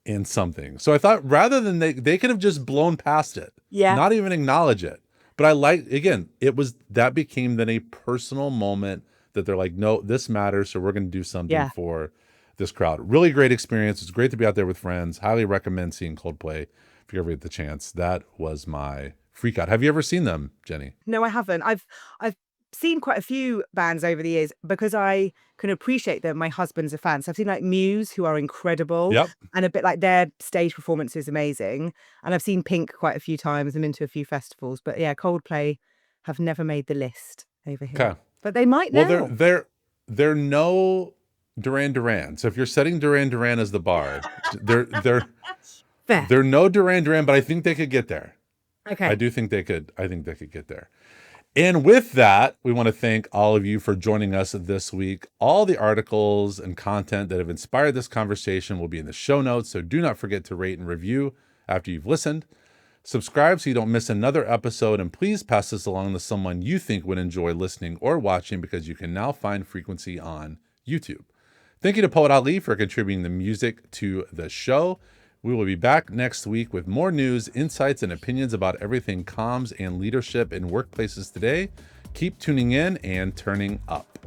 B: in something. So I thought rather than they could have just blown past it, not even acknowledge it. But I like, again, that became then a personal moment that they're like, no, this matters. So we're going to do something for this crowd. Really great experience. It's great to be out there with friends. Highly recommend seeing Coldplay if you ever get the chance. That was my freak out. Have you ever seen them, Jenni?
A: No, I haven't. I've seen quite a few bands over the years because I can appreciate them. My husband's a fan. So I've seen like Muse, who are incredible,
B: Yep.
A: and a bit like their stage performance is amazing. And I've seen Pink quite a few times. I'm into a few festivals. But yeah, Coldplay have never made the list over here.
B: Okay.
A: But they might
B: Well,
A: now.
B: they're no Duran Duran. So if you're setting Duran Duran as the bar, they're
A: Fair.
B: they're no Duran Duran, but I think they could get there.
A: Okay.
B: I do think they could. I think they could get there. And with that, we want to thank all of you for joining us this week. All the articles and content that have inspired this conversation will be in the show notes. So do not forget to rate and review after you've listened. Subscribe so you don't miss another episode, and please pass this along to someone you think would enjoy listening or watching, because you can now find Frequency on YouTube. Thank you to Poet Ali for contributing the music to the show. We will be back next week with more news, insights, and opinions about everything comms and leadership in workplaces today. Keep tuning in and turning up.